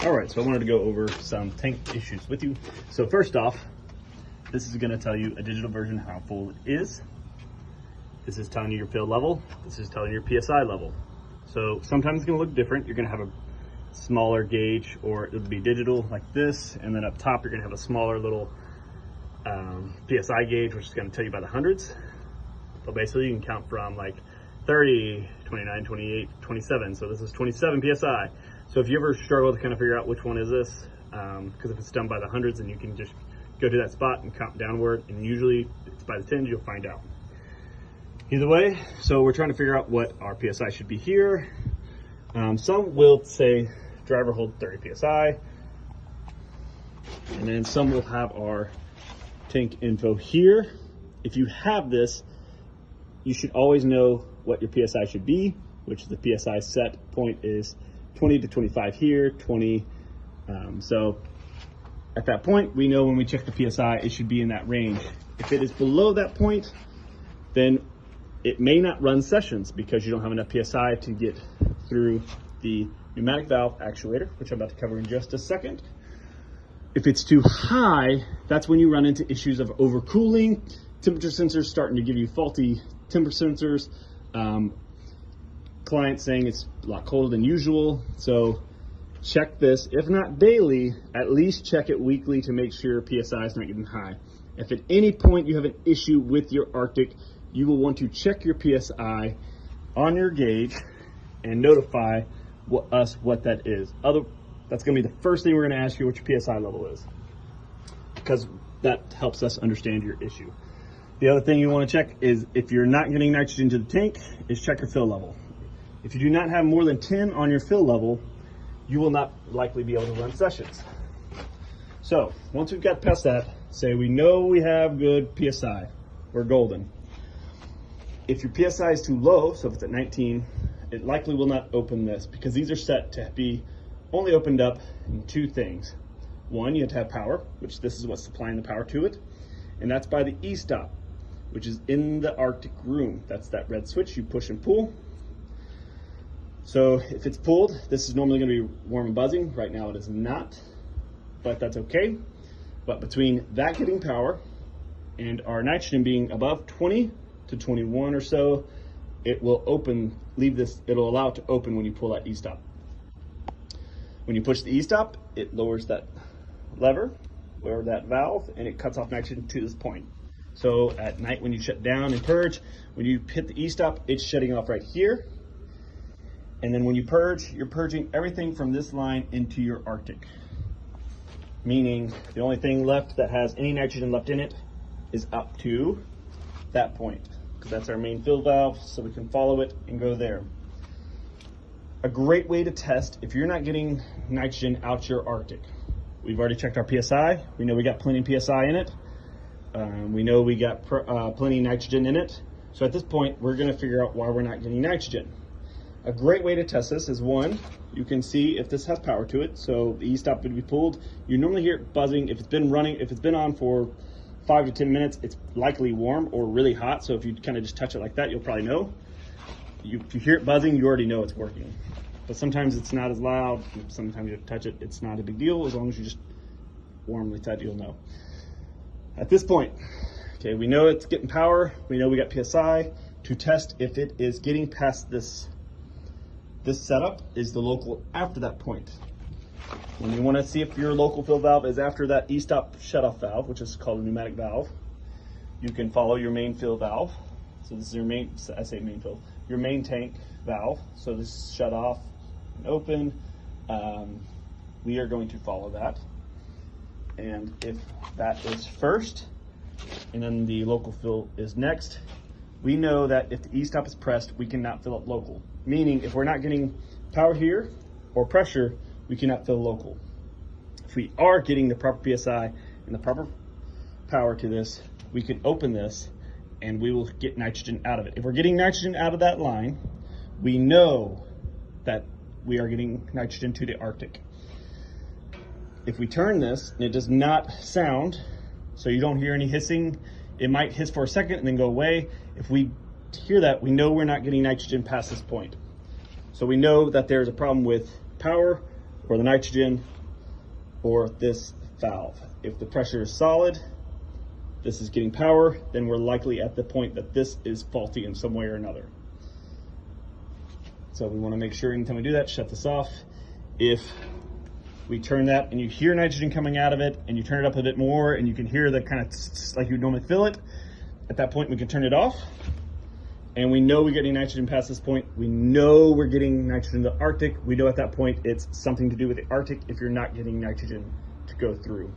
All right, so I wanted to go over some tank issues with you. So first off, this is gonna tell you a digital version how full it is. This is telling you your fill level. This is telling you your PSI level. So sometimes it's gonna look different. You're gonna have a smaller gauge, or it'll be digital like this, and then up top you're gonna have a smaller little PSI gauge, which is gonna tell you by the hundreds. But basically you can count from like 30, 29, 28, 27. So this is 27 PSI. So if you ever struggle to kind of figure out which one is this, because if it's done by the hundreds, then you can just go to that spot and count downward, and usually it's by the tens, you'll find out. Either way, so we're trying to figure out what our PSI should be here. Some will say driver hold 30 PSI, and then some will have our tank info here. If you have this, you should always know what your PSI should be, which is the PSI set point is 20 to 25 here, 20. So at that point, we know when we check the PSI, it should be in that range. If it is below that point, then it may not run sessions because you don't have enough PSI to get through the pneumatic valve actuator, which I'm about to cover in just a second. If it's too high, that's when you run into issues of overcooling, temperature sensors starting to give you faulty temperature sensors, clients saying it's a lot colder than usual. So check this, if not daily, at least check it weekly to make sure PSI is not getting high. If at any point you have an issue with your Arctic, you will want to check your PSI on your gauge and notify us what that is. That's gonna be the first thing we're gonna ask you what your PSI level is, because that helps us understand your issue. The other thing you wanna check is, if you're not getting nitrogen to the tank, is check your fill level. If you do not have more than 10 on your fill level, you will not likely be able to run sessions. So once we've got past that, say we know we have good PSI, we're golden. If your PSI is too low, so if it's at 19, it likely will not open this, because these are set to be only opened up in two things. One, you have to have power, which this is what's supplying the power to it, and that's by the estop, which is in the Arctic room. That's that red switch you push and pull. So if it's pulled, this is normally going to be warm and buzzing. Right now it is not, but that's okay. But between that getting power and our nitrogen being above 20 to 21 or so, it will open, it'll allow it to open when you pull that e-stop. When you push the e-stop, it lowers that lever or that valve, and it cuts off nitrogen to this point. So at night when you shut down and purge, when you hit the e-stop, it's shutting off right here. And then when you purge, you're purging everything from this line into your Arctic. Meaning the only thing left that has any nitrogen left in it is up to that point, because that's our main fill valve, so we can follow it and go there. A great way to test if you're not getting nitrogen out your Arctic. We've already checked our PSI. We know we got plenty of PSI in it. We know we got plenty of nitrogen in it. So at this point, we're gonna figure out why we're not getting nitrogen. A great way to test this is, one, you can see if this has power to it. So the e-stop would be pulled. You normally hear it buzzing. If it's been running, if it's been on for 5 to 10 minutes, it's likely warm or really hot. So if you kind of just touch it like that, you'll probably know. If you hear it buzzing, you already know it's working. But sometimes it's not as loud. Sometimes you have to touch it. It's not a big deal. As long as you just warmly touch it, you'll know. At this point, okay, we know it's getting power. We know we got PSI. To test if it is getting past this setup is the local after that point. When you want to see if your local fill valve is after that e-stop shutoff valve, which is called a pneumatic valve, you can follow your main fill valve. So this is your main, I say main fill, your main tank valve. So this is shut off and open. We are going to follow that. And if that is first, and then the local fill is next, we know that if the e-stop is pressed, we cannot fill up local. Meaning if we're not getting power here or pressure, we cannot fill local. If we are getting the proper PSI and the proper power to this, we can open this and we will get nitrogen out of it. If we're getting nitrogen out of that line, we know that we are getting nitrogen to the Arctic. If we turn this and it does not sound, so you don't hear any hissing, it might hiss for a second and then go away. If we hear that, we know we're not getting nitrogen past this point. So we know that there's a problem with power or the nitrogen or this valve. If the pressure is solid, this is getting power, then we're likely at the point that this is faulty in some way or another. So we want to make sure anytime we do that, shut this off. If we turn that and you hear nitrogen coming out of it and you turn it up a bit more and you can hear the kind of like you would normally feel it, at that point we can turn it off. And we know we're getting nitrogen past this point. We know we're getting nitrogen to the Arctic. We know at that point it's something to do with the Arctic if you're not getting nitrogen to go through.